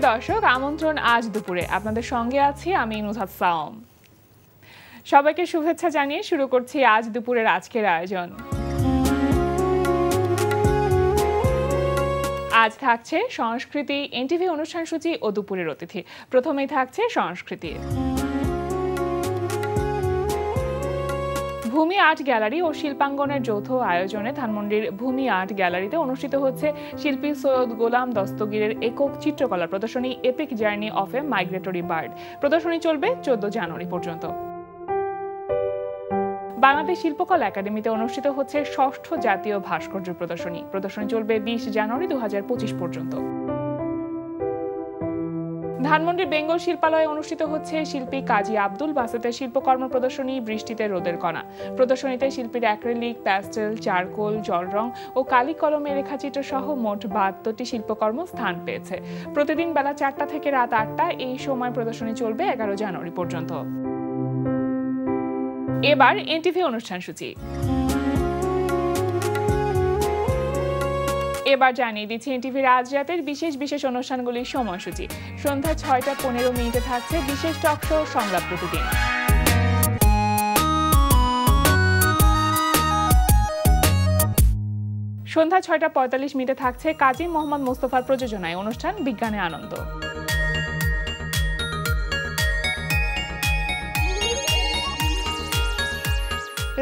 দর্শক, আমন্ত্রণ আজ দুপুরে। আপনাদের সঙ্গে আছি আমি নুহাত সাওম। সবাইকে শুভেচ্ছা জানিয়ে শুরু করছি আজ দুপুরের আজকের আয়োজন। আজ থাকছে সংস্কৃতি, এনটিভি অনুষ্ঠান সূচি ও দুপুরের অতিথি। প্রথমেই থাকছে সংস্কৃতি। ভূমি আর্ট গ্যালারি ও শিল্পাঙ্গনের যৌথ আয়োজনে ধানমন্ডির ভূমি আর্ট গ্যালারিতে অনুষ্ঠিত হচ্ছে শিল্পী সৈয়দ গোলাম দস্তগীরের একক চিত্রকলা প্রদর্শনী epic journey of a migratory bird. প্রদর্শনী চলবে 14 জানুয়ারি পর্যন্ত। বাংলাদেশ শিল্পকলা একাডেমিতে অনুষ্ঠিত হচ্ছে ষষ্ঠ জাতীয় ভাস্কর্য প্রদর্শনী। প্রদর্শনী চলবে 20 জানুয়ারি 2025 পর্যন্ত। ধানমন্ডির বেঙ্গল শিল্পালয়ে অনুষ্ঠিত হচ্ছে শিল্পী কাজী আব্দুল বাসেতের শিল্পকর্ম প্রদর্শনী বৃষ্টিতে রোদের কণা। প্রদর্শনীতে শিল্পীর অ্যাক্রিলিক, প্যাস্টেল, চারকোল, জল রং ও কালি কলমে রেখাচিত্র সহ মোট 72টি শিল্পকর্ম স্থান পেয়েছে। প্রতিদিন বেলা 4টা থেকে রাত 8টা এই সময় প্রদর্শনী চলবে 11 জানুয়ারি পর্যন্ত। এবার এনটিভি অনুষ্ঠান সূচি। এবার জানিয়ে দিচ্ছি এনটিভির আজ রাতের বিশেষ বিশেষ অনুষ্ঠানগুলির সময়সূচি। সন্ধ্যা 6টা 15 মিনিটে থাকছে বিশেষ টক শো সংলাপ প্রতিদিন। সন্ধ্যা 6টা 45 মিনিটে থাকছে কাজী মোহাম্মদ মোস্তফার প্রযোজনায় অনুষ্ঠান বিজ্ঞানে আনন্দ।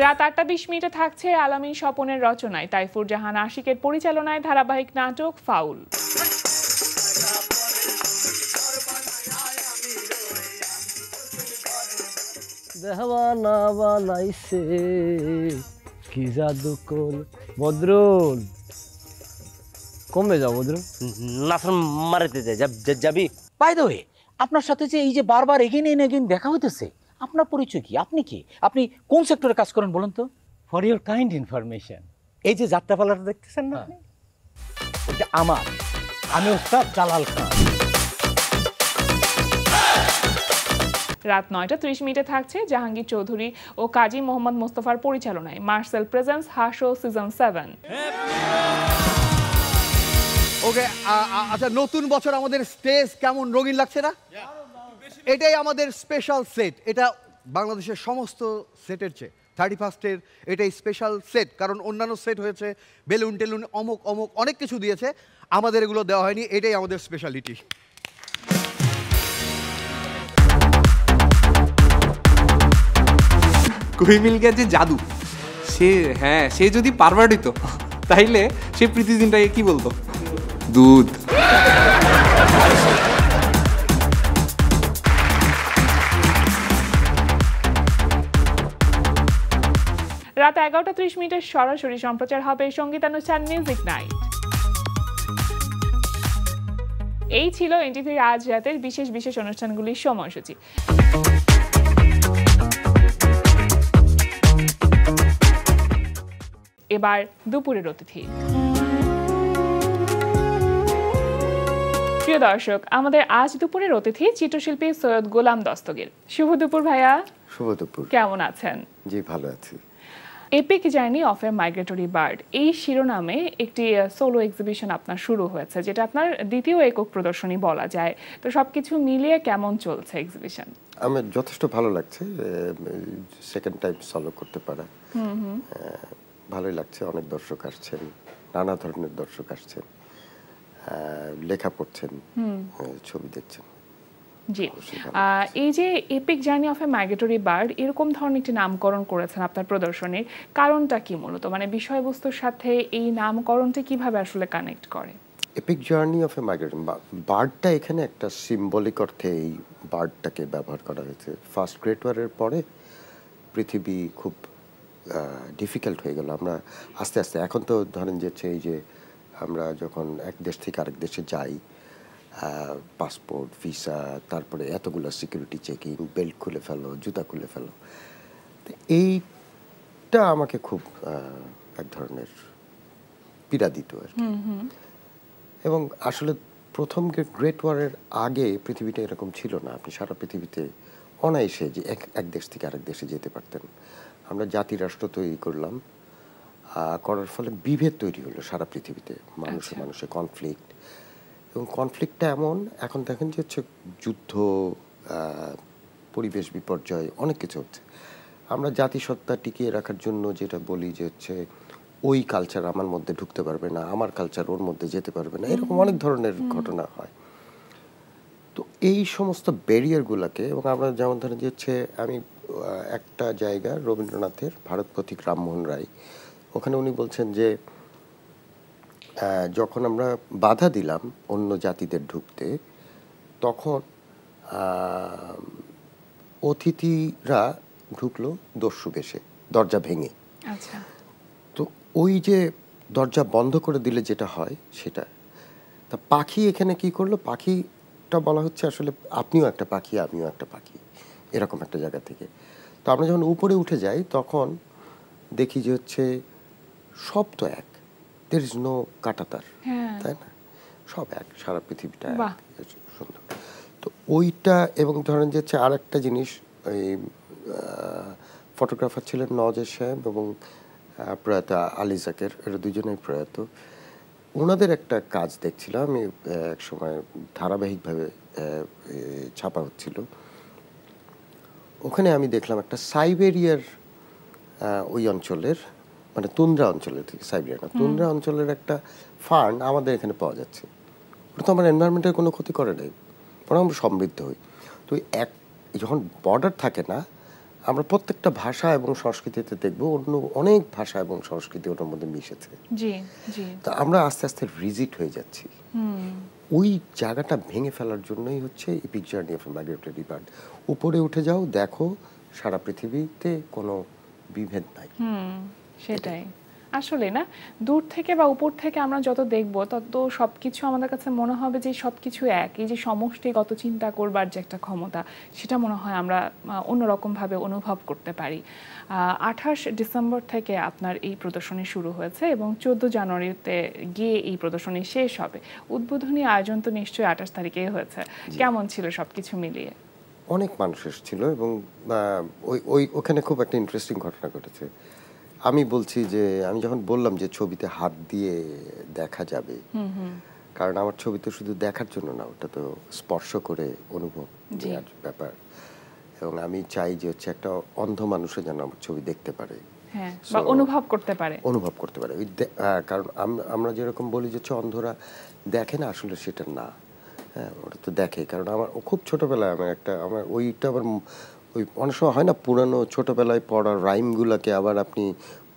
রাত 8টা 20 মিনিটে থাকছে আলামিন স্বপনের রচনায় তাইফুর জাহান আশিকের পরিচালনায় ধারাবাহিক নাটক ফাউল। দেওয়ানা বানাইছে কি জাদু কোন বদরুল কমবে যাও বদরুল নাসর মারতে যাবি। বাই দ্য ওয়ে, আপনার সাথে যে এই যে বারবার এগেন এন্ড এগেন দেখা হইতেছে, আপনার পরিচয় কি? আপনি কি? আপনি কোন সেক্টরে কাজ করেন বলুন তো? ফর ইউর কাইন্ড ইনফরমেশন, এই যে যাত্রাপালাটা দেখতেছেন না আপনি, এটা আমি ওস্তাদ জালাল খান। রাত 9টা 30 মিনিটে থাকছে জাহাঙ্গীর চৌধুরী ও কাজী মোহাম্মদ মোস্তফার পরিচালনায় মার্সেল প্রেজেন্স হাসো সিজন 7। ওকে, আচ্ছা, নতুন বছর আমাদের স্টেজ কেমন রঙিন লাগছে না? এটাই আমাদের স্পেশাল সেট। এটা বাংলাদেশের সমস্ত সেটের চেয়ে 31st-এর এটাই স্পেশাল সেট, কারণ অন্যান্য সেট হয়েছে বেলুন টেলুন অমুক অমুক অনেক কিছু দিয়েছে, আমাদের এগুলো দেওয়া হয়নি। এটাই আমাদের স্পেশালিটি। কোই মিল গিয়া যে জাদু, সে যদি পারভার্ট হইতো তাইলে সে প্রতিদিনটাকে কি বলতো? দুধ। রাত 11টা 30 মিনিটের সরাসরি সম্প্রচার হবে সঙ্গীতানুষ্ঠান মিউজিক নাইট। এই ছিল এনটিভির আজ রাতের বিশেষ বিশেষ অনুষ্ঠানগুলির সময়সূচি। এবার দুপুরের অতিথি। প্রিয় দর্শক, আমাদের আজ দুপুরের অতিথি চিত্রশিল্পী সৈয়দ গোলাম দস্তগীর। শুভ দুপুর ভাইয়া। শুভ দুপুর। কেমন আছেন? জি, ভালো আছি। Epic journey of a migratory bird এই শিরোনামে একটি সোলো এক্সিবিশন আপনার শুরু হয়েছে, যেটা আপনার দ্বিতীয় একক প্রদর্শনী বলা যায়। তো সবকিছু মিলিয়ে কেমন চলছে এক্সিবিশন? আমার যথেষ্ট ভালো লাগছে, সেকেন্ড টাইম সোলো করতে পারা। ভালোই লাগছে। অনেক দর্শক আসছেন, নানা ধরনের দর্শক আসছেন, লেখা পড়ছেন, ছবি দেখছেন। জি, এই যে epic journey of a migratory bird এরকম ধরনের একটি নামকরণ করেছেন আপনার প্রদর্শনীর, কারণটা কি মূলত? মানে বিষয়বস্তুর সাথে এই নামকরণটি কিভাবে আসলে কানেক্ট করে? Epic journey of a migratory বার্ডটা এখানে একটা সিম্বলিক অর্থে এই বার্ডটাকে ব্যবহার করা হয়েছে। ফার্স্ট গ্রেট ওয়ারের পরে পৃথিবী খুব ডিফিকাল্ট হয়ে গেল। আমরা আস্তে আস্তে, এখন তো ধরেন যেছে এই যে আমরা যখন এক দেশ থেকে আরেক দেশে যাই, পাসপোর্ট, ভিসা, তারপরে এতগুলো সিকিউরিটি চেকিং, বেল্ট খুলে ফেলো, জুতা খুলে ফেলো। তো এইটা আমাকে খুব এক ধরনের পীড়া দিত আর কি। এবং আসলে প্রথম গ্রেট ওয়ারের আগে পৃথিবীটা এরকম ছিল না। আপনি সারা পৃথিবীতে অনায়াসে যে এক দেশ থেকে আরেক দেশে যেতে পারতেন। আমরা জাতি রাষ্ট্র তৈরি করলাম, করার ফলে বিভেদ তৈরি হলো সারা পৃথিবীতে, মানুষে মানুষে কনফ্লিক্ট, এবং কনফ্লিক্টটা এমন, এখন দেখেন যে হচ্ছে যুদ্ধ, পরিবেশ বিপর্যয়, অনেক কিছু হচ্ছে। আমরা জাতিসত্তা টিকিয়ে রাখার জন্য যেটা বলি যে হচ্ছে ওই কালচার আমার মধ্যে ঢুকতে পারবে না, আমার কালচার ওর মধ্যে যেতে পারবে না, এরকম অনেক ধরনের ঘটনা হয়। তো এই সমস্ত ব্যারিয়ারগুলোকে, এবং আমরা যেমন ধরেন যে হচ্ছে আমি একটা জায়গা রবীন্দ্রনাথের ভারত পথিক রামমোহন রায়, ওখানে উনি বলছেন যে যখন আমরা বাধা দিলাম অন্য জাতিদের ঢুকতে, তখন অতিথিরা ঢুকলো দস্যু বেশে, দরজা ভেঙে। আচ্ছা, তো ওই যে দরজা বন্ধ করে দিলে যেটা হয় সেটা, তা পাখি এখানে কি করলো, পাখিটা বলা হচ্ছে আসলে আপনিও একটা পাখি আমিও একটা পাখি, এরকম একটা জায়গা থেকে। তো আমরা যখন উপরে উঠে যাই তখন দেখি যে হচ্ছে সব তো এক, দের ইজ নো কাটাতার, তাই না, সব এক, সারা পৃথিবীটা এক, সুন্দর। তো ওইটা, এবং ধরেন যে হচ্ছে আর একটা জিনিস, ওই ফটোগ্রাফার ছিলেন নওয়াজের সাহেব এবং প্রয়াত আলী জাকের, এরা দুজনেই প্রয়াত। ওনাদের একটা কাজ দেখছিলাম আমি এক সময়, ধারাবাহিকভাবে ছাপা হচ্ছিল। ওখানে আমি দেখলাম একটা সাইবেরিয়ার ওই অঞ্চলের, মানে তুন্দ্রা অঞ্চলের থেকে, সাইবেরিয়া না, তুন্দ্রা অঞ্চলের একটা ফার্ন আমাদের এখানে পাওয়া যাচ্ছে। ওটা তো আমার এনভায়রনমেন্টের কোনো ক্ষতি করে নাই, বরং আমরা সমৃদ্ধ হই। তো এক যখন বর্ডার থাকে না, আমরা প্রত্যেকটা ভাষা এবং সংস্কৃতিতে দেখবো অন্য অনেক ভাষা এবং সংস্কৃতি ওটার মধ্যে মিশেছে। তো আমরা আস্তে আস্তে রিজিট হয়ে যাচ্ছি। ওই জায়গাটা ভেঙে ফেলার জন্যই হচ্ছে epic journey of a migratory bird. উপরে উঠে যাও, দেখো সারা পৃথিবীতে কোনো বিভেদ নাই। সেটাই আসলে না, দূর থেকে বা উপর থেকে আমরা যত দেখব তত সবকিছু আমাদের কাছে মনে হবে যে সবকিছু এক। এই যে সমষ্টিগত চিন্তা করবার যে একটা ক্ষমতা, সেটা মনে হয় আমরা অন্যরকমভাবে অনুভব করতে পারি। 28 ডিসেম্বর থেকে আপনার এই প্রদর্শনী শুরু হয়েছে এবং 14 জানুয়ারিতে গিয়ে এই প্রদর্শনী শেষ হবে। উদ্বোধনী আয়োজন তো নিশ্চয়ই 28 তারিখেই হয়েছে। কেমন ছিল সবকিছু মিলিয়ে? অনেক মানুষ এসেছিল এবং ওখানে খুব একটা ইন্টারেস্টিং ঘটনা ঘটেছে। আমি বলছি যে আমি যখন বললাম যে ছবিতে হাত দিয়ে দেখা যাবে, কারণ আমার ছবি তো শুধু দেখার জন্য না, ওটা তো স্পর্শ করে অনুভব নেওয়ার ব্যাপার। এবং আমি চাই যে হচ্ছে একটা অন্ধ মানুষও যেন আমার ছবি দেখতে পারে, অনুভব করতে পারে। কারণ আমরা যেরকম বলি যে অন্ধরা দেখে না, আসলে সেটা না। হ্যাঁ, ওটা তো দেখে, কারণ আমার খুব ছোটবেলায় আমার ওইটা আবার ওই অনেক সময় হয় না, পুরানো ছোটবেলায় পড়া রাইমগুলোকে আবার আপনি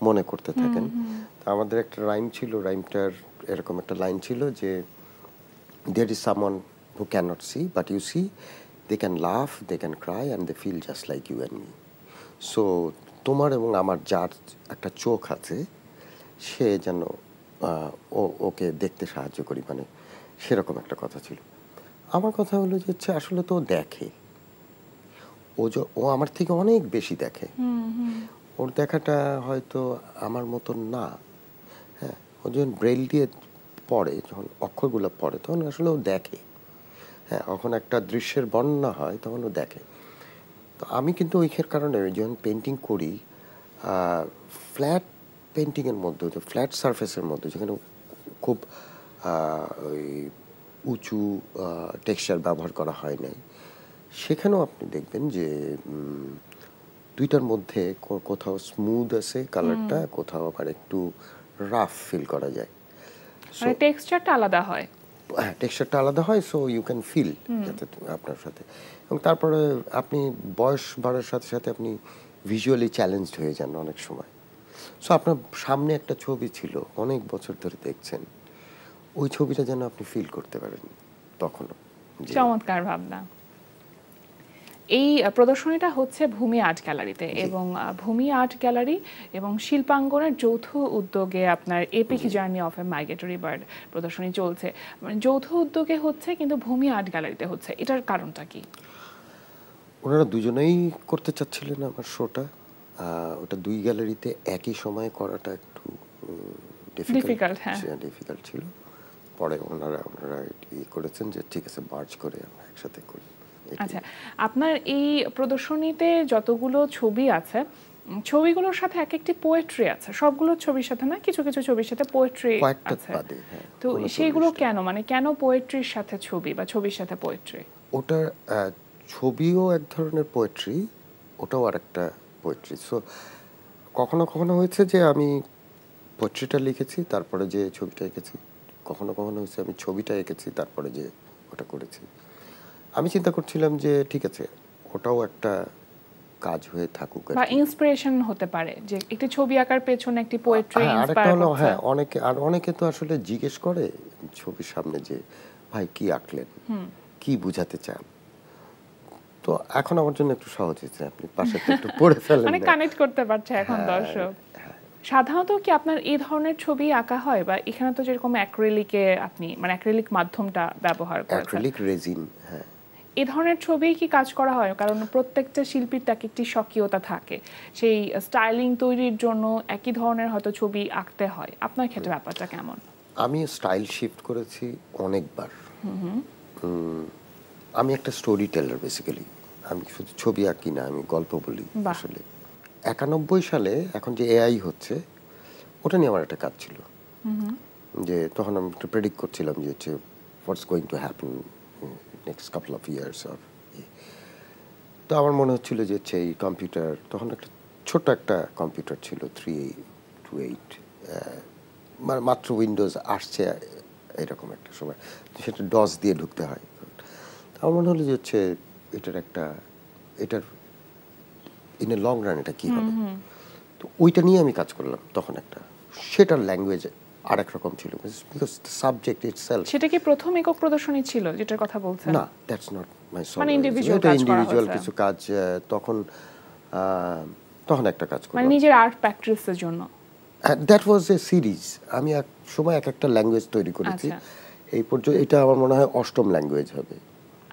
মনে করতে থাকেন। আমাদের একটা রাইম ছিল, রাইমটার এরকম একটা লাইন ছিল যে there is someone who cannot see but you see, they can laugh, they can cry and they feel just like you and me. So তোমার এবং আমার যার একটা চোখ আছে, সে যেন ওকে দেখতে সাহায্য করি, মানে সেরকম একটা কথা ছিল। আমার কথা হলো যে আসলে তো দেখে, ও আমার থেকে অনেক বেশি দেখে। ওর দেখাটা হয়তো আমার মতন না। হ্যাঁ, ও যখন ব্রেইল দিয়ে পড়ে, যখন অক্ষরগুলো পড়ে, তখন আসলে ও দেখে। হ্যাঁ, যখন একটা দৃশ্যের বর্ণনা হয় তখন ও দেখে। তো আমি কিন্তু ওইখানের কারণে যখন পেন্টিং করি, ফ্ল্যাট পেন্টিংয়ের মধ্যে, ফ্ল্যাট সারফেসের মধ্যে, যেখানে খুব ওই উঁচু টেক্সচার ব্যবহার করা হয় নাই, সেখানেও আপনি দেখবেন যে দুইটার মধ্যে কোথাও স্মুথ আছে কালারটা, কোথাও আবার একটু রাফ ফিল করা যায়। টেক্সচারটা আলাদা হয়। হ্যাঁ, টেক্সচারটা আলাদা হয়, সো ইউ ক্যান ফিল যাতে আপনার সাথে। এবং তারপরে আপনি বয়স বাড়ার সাথে সাথে আপনি ভিজুয়ালি চ্যালেঞ্জড হয়ে যান অনেক সময়। সো আপনার সামনে একটা ছবি ছিল, অনেক বছর ধরে দেখছেন, ওই ছবিটা যেন আপনি ফিল করতে পারেন তখনও। চমৎকার ভাবনা। এই প্রদর্শনীটা হচ্ছে ভূমি আর্ট গ্যালারিতে, এবং ভূমি আর্ট গ্যালারি এবং শিল্পাঙ্গনের যৌথ উদ্যোগে আপনার epic journey of a migratory bird প্রদর্শনী চলছে। মানে যৌথ উদ্যোগে হচ্ছে, কিন্তু ভূমি আর্ট গ্যালারিতে হচ্ছে, এটার কারণটা কি? ওনারা দুজনেই করতে চাচ্ছিলেন আমার শোটা। ওটা দুই গ্যালারিতে একই সময়ে করাটা একটু ডিফিকাল্ট ছিল। পরে ওনারা করেছেন যে ঠিক আছে, মার্চ করে আমরা একসাথে করি। আচ্ছা, আপনার এই প্রদর্শনীতে যতগুলো ছবি আছে ছবিগুলোর সাথে এক একটি পোয়েট্রি আছে, সবগুলো ছবির সাথে না, কিছু কিছু ছবির সাথে পোয়েট্রি কয়েকটা আছে। বাদে, হ্যাঁ, তো 39 সেইগুলো টা। কেন, মানে কেন পোয়েট্রির সাথে ছবি বা ছবির সাথে পোয়েট্রি? ওটা ছবিও এক ধরনের পোয়েট্রি, ওটাও আর একটা পোয়েট্রি। সো কখনো কখনো হয়েছে যে আমি পোয়েট্রিটা লিখেছি তারপরে যে ছবিটা এঁকেছি, কখনো কখনো হয়েছে আমি ছবিটা এঁকেছি তারপরে যে ওটা করেছি। আমি চিন্তা করছিলাম যে ঠিক আছে, ওটাও একটা কাজ হয়ে থাকুক আর বা কি। ইন্সপিরেশন হতে পারে যে একটি ছবি আঁকার পেছনে একটি পোয়েট্রি হ্যাঁ, আরেকটা ইন্সপায়ার হলো, করছে। হ্যাঁ, অনেকে তো আসলে জিজ্ঞেস করে ছবির সামনে যে ভাই কি আঁকলেন, কি বুঝাতে চান। তো এখন আমার জন্য একটু সহজ হয়েছে, আপনি পাশে একটু পড়ে ফেলেন মানে না। কানেক্ট করতে পারছে এখন হ্যাঁ, দর্শক। সাধারণত কি আপনার এই ধরনের ছবি আঁকা হয়, বা এখানে তো যেরকম অ্যাক্রিলিকে আপনি মানে অ্যাক্রিলিক মাধ্যমটা ব্যবহার করেছেন, অ্যাক্রিলিক রেজিন, হ্যাঁ, এই ধরনের ছবি কি কাজ করা হয়? কারণ প্রত্যেকটা শিল্পীর এক একটি স্বকীয়তা থাকে, সেই স্টাইলিং তৈরির জন্য একই ধরনের হয়তো ছবি আঁকতে হয়। আপনার ক্ষেত্রে ব্যাপারটা কেমন? আমি স্টাইল শিফট করেছি অনেকবার। আমি একটা স্টোরি টেলার বেসিক্যালি, আমি শুধু ছবি আঁকি না, আমি গল্প বলি। বাহ। আসলে 91 সালে এখন যে এআই হচ্ছে, ওটা নিয়ে আমার একটা কাজ ছিল, যে তখন আমি একটু প্রেডিক্ট করছিলাম যে হচ্ছে what's going to happen next couple of years. তো আমার মনে হচ্ছিল যে হচ্ছে এই কম্পিউটার, তখন একটা ছোট্ট একটা কম্পিউটার ছিল 328, মানে মাত্র উইন্ডোজ আসছে এরকম একটা সময়, তো সেটা ডস দিয়ে ঢুকতে হয়। তো আমার মনে হলো যে হচ্ছে এটার ইন এ লং রান এটা কী হবে। তো ওইটা নিয়ে আমি কাজ করলাম তখন একটা, সেটার ল্যাঙ্গুয়েজ আর এক রকম ছিল, বিকজ সাবজেক্ট ইটসেলফ। সেটা কি প্রথম একক প্রদর্শনী ছিল যেটার কথা বলছেন? না, দ্যাটস নট মাই সলো। মানে individual এটা কাজ করা ইন্ডিভিজুয়াল হয়েছে। কিছু কাজ, তখন একটা কাজ মানে করলাম। নিজের আর্ট প্র্যাকটিসের জন্য? That was A series. আমি এক সময় এক একটা ল্যাঙ্গুয়েজ তৈরি করেছি। আচ্ছা। এই পর্যন্ত এটা আমার মনে হয় 8ম ল্যাঙ্গুয়েজ হবে।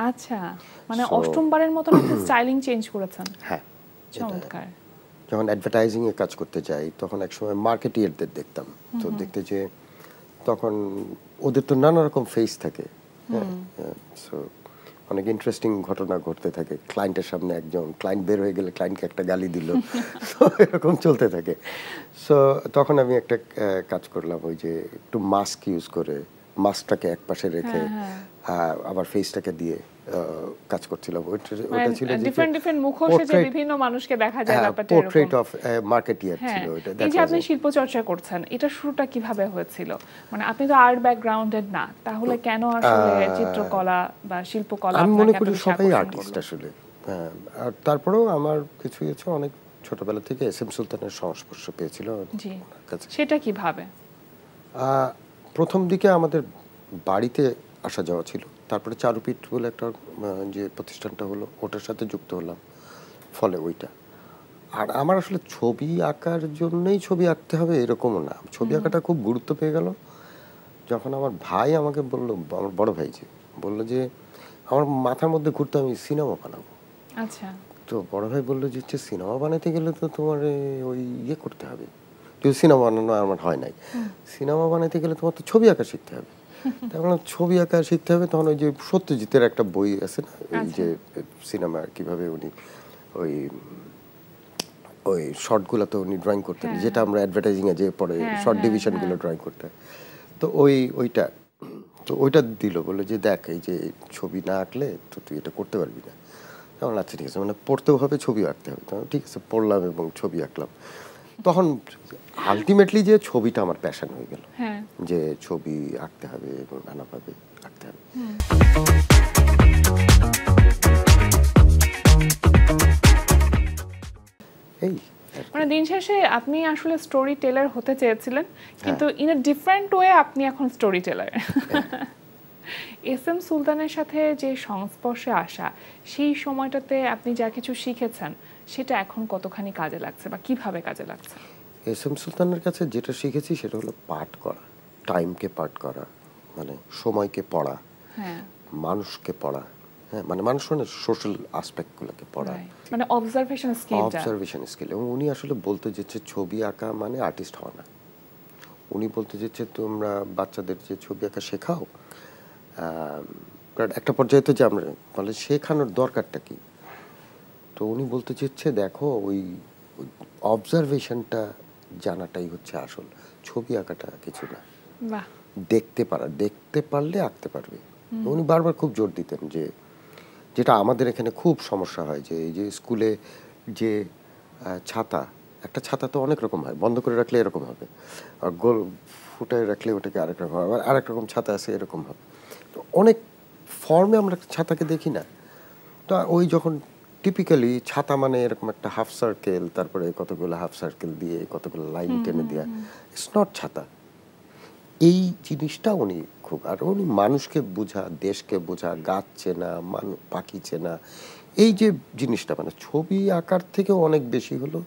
আচ্ছা, মানে So- অষ্টমবারের মতন একটা স্টাইলিং চেঞ্জ করেছেন। হ্যাঁ, চমৎকার। যখন অ্যাডভার্টাইজিং এ কাজ করতে যাই তখন একসময় মার্কেটিয়ারদের দেখতাম, তো দেখতে যে তখন ওদের তো নানা রকম ফেস থাকে, সো অনেক ইন্টারেস্টিং ঘটনা ঘটতে থাকে। ক্লায়েন্টের সামনে একজন, ক্লায়েন্ট বের হয়ে গেলে ক্লায়েন্টকে একটা গালি দিল, তো এরকম চলতে থাকে। সো তখন আমি একটা কাজ করলাম, ওই যে একটু মাস্ক ইউজ করে, মাস্কটাকে এক পাশে রেখে আবার ফেসটাকে দিয়ে কাজ করছিলাম। ওটা ছিল ডিফারেন্ট ডিফারেন্ট মুখোশে যে বিভিন্ন মানুষকে দেখা যায়, ব্যাপারটা পোর্ট্রেট এরকম। অফ মার্কেটিয়ার হ্যাঁ, ছিল ওটা। এই যে আপনি শিল্প চর্চা করছেন, এটা শুরুটা কিভাবে হয়েছিল? মানে আপনি তো আর্ট ব্যাকগ্রাউন্ডেড না, তাহলে কেন আসলে চিত্রকলা বা শিল্পকলা আমি মনে আপনাকে করি এত বেশি সবাই আকর্ষণ আর্টিস্ট করলো? আসলে। হ্যাঁ, আর তারপরেও আমার কিছু কিছু অনেক ছোটবেলা থেকে এস.এম. সুলতানের সংস্পর্শ পেয়েছিল জি, ওনার কাছে। সেটা কিভাবে? প্রথম দিকে আমাদের বাড়িতে আসা যাওয়া ছিল, তারপরে চারুপীঠ বলে একটা যে প্রতিষ্ঠানটা হলো, ওটার সাথে যুক্ত হলাম, ফলে ওইটা। আর আমার আসলে ছবি আঁকার জন্যই ছবি আঁকতে হবে এরকমও না, ছবি আঁকাটা খুব গুরুত্ব পেয়ে গেল যখন আমার ভাই আমাকে বললো, আমার বড় ভাই যে বললো যে আমার মাথার মধ্যে ঘুরতে আমি সিনেমা বানাবো। আচ্ছা, তো বড় ভাই বললো যে হচ্ছে সিনেমা বানাতে গেলে তো তোমার ওই ইয়ে করতে হবে, কিন্তু সিনেমা বানানো আমার হয় নাই। সিনেমা বানাতে গেলে তোমার তো ছবি আঁকা শিখতে হবে। তাই বললাম ছবি আঁকা শিখতে হবে। তখন ওই যে সত্যজিতের একটা বই আছে না, এই যে সিনেমা কিভাবে উনি ওই ওই শর্টগুলোতে উনি ড্রয়িং করতেন, যেটা আমরা অ্যাডভার্টাইজিং এ যে পরে শর্ট ডিভিশনগুলো ড্রয়িং করতে হয়, তো ওইটা দিল, বললো যে দেখ এই যে ছবি না আঁকলে তো তুই এটা করতে পারবি না। তখন আচ্ছা ঠিক আছে, মানে পড়তেও হবে, ছবিও আঁকতে হবে। তখন ঠিক আছে, পড়লাম এবং ছবি আঁকলাম। তখন আলটিমেটলি যে ছবিটা আমার প্যাশন হয়ে গেল, হ্যাঁ, যে ছবি আঁকতে হবে এবং নানাভাবে আঁকতে হবে। এই মানে দিন শেষে আপনি আসলে স্টোরি টেলার হতে চেয়েছিলেন, কিন্তু ইন এ ডিফারেন্ট ওয়ে আপনি এখন স্টোরি টেলার। এস.এম. সুলতানের সাথে যে সংস্পর্শে আসা, সেই সময়টাতে আপনি যা কিছু শিখেছেন সেটা এখন কতখানি কাজে লাগছে বা কিভাবে কাজে লাগছে? এস.এম. সুলতানের কাছে যেটা শিখেছি সেটা হলো পাঠ করা, টাইমকে পাঠ করা, মানে সময়কে পড়া, হ্যাঁ, মানুষকে পড়া, হ্যাঁ, মানে মানুষ মানে সোশ্যাল আসপেক্টগুলোকে পড়া, মানে অবজারভেশন স্কিলটা। Observation skill. এবং উনি আসলে বলতে যেচ্ছে ছবি আঁকা মানে আর্টিস্ট হওয়া না, উনি বলতে যেচ্ছে তোমরা বাচ্চাদের যে ছবি আঁকা শেখাও, একটা পর্যায়ে তো যে আমরা বলে শেখানোর দরকারটা কি, তো উনি বলতে চেয়েছে দেখো ওই অবজারভেশনটা জানাটাই হচ্ছে আসল, ছবি আঁকাটা কিছু না। বাহ, দেখতে পারলে আঁকতে পারবে। উনি বারবার খুব জোর দিতেন যে, যেটা আমাদের এখানে খুব সমস্যা হয়, যে এই যে স্কুলে যে ছাতা, একটা ছাতা তো অনেক রকম হয়, বন্ধ করে রাখলে এরকম হবে, আর গোল ফুটায় রাখলে ওটাকে আরেক রকম হবে, আরেক রকম ছাতা আছে এরকম হবে। তো অনেক ফর্মে আমরা ছাতাকে দেখি না। তো ওই যখন টিপিক্যালি ছাতা মানে এরকম একটা হাফ সার্কেল, তারপরে কতগুলো হাফ সার্কেল দিয়ে কতগুলো লাইন টেনে দেওয়া, ইটস নট ছাতা। এই জিনিসটা উনি খুব, আর উনি মানুষকে বোঝা, দেশকে বোঝা, গাছ চেনা, পাখি চেনা, এই যে জিনিসটা মানে ছবি আঁকার থেকেও অনেক বেশি হলো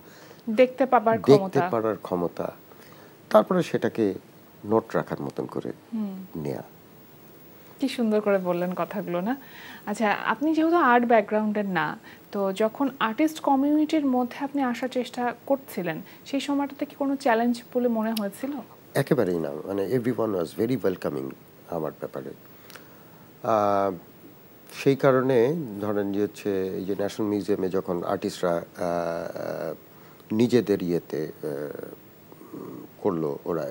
দেখতে পারার ক্ষমতা, তারপরে সেটাকে নোট রাখার মতন করে নেয়া। কি সুন্দর করে বললেন কথাগুলো না। আচ্ছা, আপনি যেহেতু আর্ট ব্যাকগ্রাউন্ডের না, তো যখন আর্টিস্ট কমিউনিটির মধ্যে আপনি আসার চেষ্টা করছিলেন, সেই সময়টাতে কি কোনো চ্যালেঞ্জ বলে মনে হয়েছিল? একেবারেই না, মানে এভরিওয়ান ওয়াজ ভেরি ওয়েলকামিং আমার ব্যাপারে। সেই কারণে ধরেন যে হচ্ছে এই যে ন্যাশনাল মিউজিয়ামে যখন আর্টিস্টরা নিজেদের ইয়েতে করলো, ওরা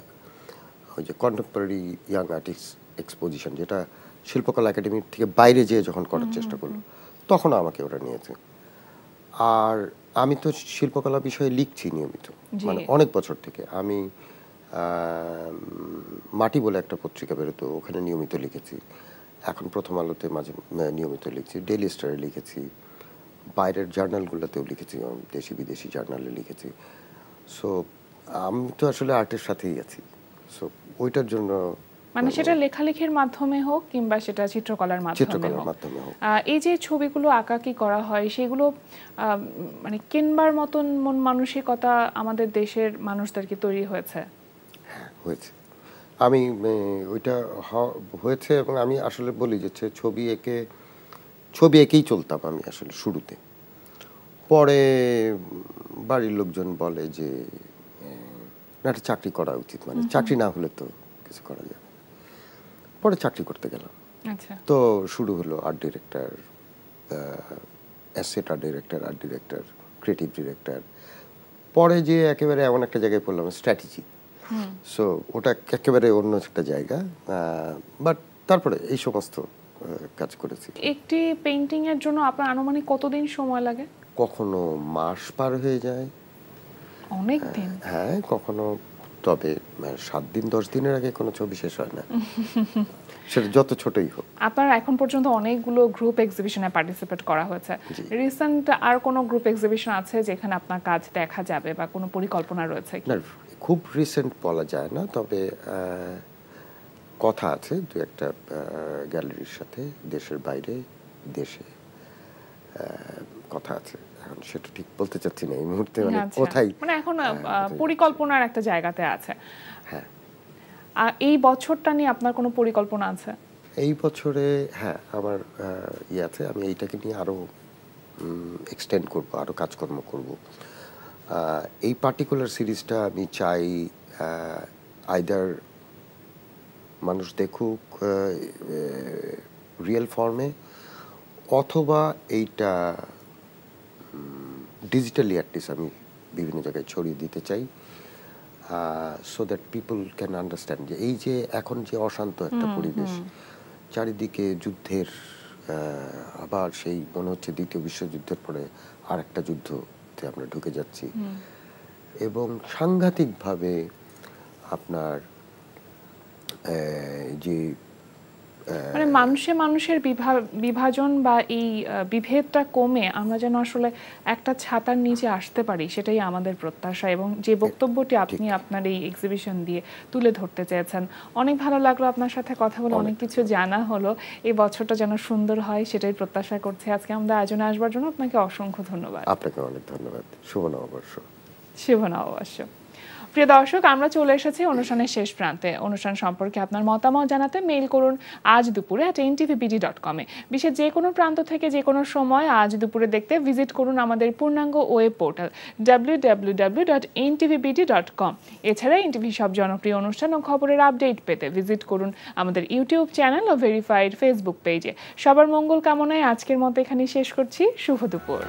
ওই যে কন্টেম্পোরারি ইয়াং আর্টিস্ট এক্সপোজিশন, যেটা শিল্পকলা একাডেমির থেকে বাইরে যেয়ে যখন করার চেষ্টা করলো, তখন আমাকে ওরা নিয়েছে। আর আমি তো শিল্পকলা বিষয়ে লিখছি নিয়মিত, মানে অনেক বছর থেকে। আমি মাটি বলে একটা পত্রিকা বেরোতো, ওখানে নিয়মিত লিখেছি। এখন প্রথম আলোতে মাঝে নিয়মিত লিখছি, ডেইলি স্টারে লিখেছি, বাইরের জার্নালগুলোতেও লিখেছি, দেশি বিদেশি জার্নালে লিখেছি। সো আমি তো আসলে আর্টের সাথেই আছি। সো ওইটার জন্য, মানে সেটা লেখালেখির মাধ্যমে হোক কিংবা সেটা চিত্রকলার মাধ্যমে হোক, এই যে ছবিগুলো আঁকাকি করা হয়, সেগুলো মানে কিনবার মতন মন মানসিকতা আমাদের দেশের মানুষদেরকে তৈরি হয়েছে। হ্যাঁ, হয়েছে। আমি ওইটা হয়েছে, এবং আমি আসলে বলি যে ছবি এঁকেই চলতাম আমি আসলে শুরুতে। পরে বাড়ির লোকজন বলে যে না, একটা চাকরি করা উচিত, মানে চাকরি না হলে তো কিছু করা যাবে। পরে চাকরি করতে গেলাম। তো শুরু হলো art director, asset art director, creative director. পরে যে একেবারে এমন একটা জায়গায় পড়লাম, স্ট্র্যাটেজি। সো ওটা একেবারে অন্য একটা জায়গা, বাট তারপরে এই সমস্ত কাজ করেছি। একটি পেইন্টিং এর জন্য আপনার আনুমানিক কতদিন সময় লাগে? কখনো মাস পার হয়ে যায়, অনেক দিন। হ্যাঁ, কখনো, তবে 7 দিন 10 দিনের আগে কোনো ছবি শেষ হয় না, সেটা যত ছোটই হোক। আপনার এখন পর্যন্ত অনেকগুলো গ্রুপ এক্সিবিশনে পার্টিসিপেট করা হয়েছে। রিসেন্ট আর কোনো গ্রুপ এক্সিবিশন আছে যেখানে আপনার কাজ দেখা যাবে বা কোনো পরিকল্পনা রয়েছে কি? না, খুব রিসেন্ট বলা যায় না, তবে কথা আছে দু একটা গ্যালারির সাথে, দেশের বাইরে, দেশে কথা আছে। এখন সেটা ঠিক বলতে চাচ্ছি না এই মুহূর্তে, মানে কোথায়, মানে এখন পরিকল্পনার একটা জায়গাতে আছে। হ্যাঁ। এই বছরটা নিয়ে আপনার কোনো পরিকল্পনা আছে? এই বছরে হ্যাঁ, আমার আছে, আমি এইটাকে নিয়ে আরো এক্সটেন্ড করব, আরো কাজকর্ম করব। এই পার্টিকুলার সিরিজটা আমি চাই আইদার মানুষ দেখুক রিয়েল ফর্মে, অথবা এইটা ডিজিটালি অ্যাটলিস্ট আমি বিভিন্ন জায়গায় ছড়িয়ে দিতে চাই, so that people can understand যে এই যে এখন যে অশান্ত একটা পরিবেশ, চারিদিকে যুদ্ধের, আবার সেই মনে হচ্ছে দ্বিতীয় বিশ্বযুদ্ধের পরে আর একটা যুদ্ধতে আমরা ঢুকে যাচ্ছি, এবং সাংঘাতিকভাবে আপনার যে মানে মানুষের বিভাজন বা এই বিভেদটা কমে আমরা যেন আসলে একটা ছাতার নিচে আসতে পারি, সেটাই আমাদের প্রত্যাশা। এবং যে বক্তব্যটি আপনি আপনার এই এক্সিবিশন দিয়ে তুলে ধরতে চেয়েছেন, অনেক ভালো লাগলো আপনার সাথে কথা বলে, অনেক কিছু জানা হলো। এই বছরটা যেন সুন্দর হয় সেটাই প্রত্যাশা করছি। আজকে আমাদের আয়োজনে আসবার জন্য আপনাকে অসংখ্য ধন্যবাদ। আপনাকে অনেক ধন্যবাদ। শুভ নববর্ষ। শুভ নববর্ষ। প্রিয় দর্শক, আমরা চলে এসেছি অনুষ্ঠানের শেষ প্রান্তে। অনুষ্ঠান সম্পর্কে আপনার মতামত জানাতে মেইল করুন আজ দুপুরে @ntvbd.com এ। বিশ্বের যে কোনো প্রান্ত থেকে যে কোনো সময় আজ দুপুরে দেখতে ভিজিট করুন আমাদের পূর্ণাঙ্গ ওয়েব পোর্টাল www.ntvbd.com। এছাড়া এনটিভি সব জনপ্রিয় অনুষ্ঠান ও খবরের আপডেট পেতে ভিজিট করুন আমাদের ইউটিউব চ্যানেল ও ভেরিফাইড ফেসবুক পেজে। সবার মঙ্গল কামনায় আজকের মতো এখানেই শেষ করছি। শুভ দুপুর।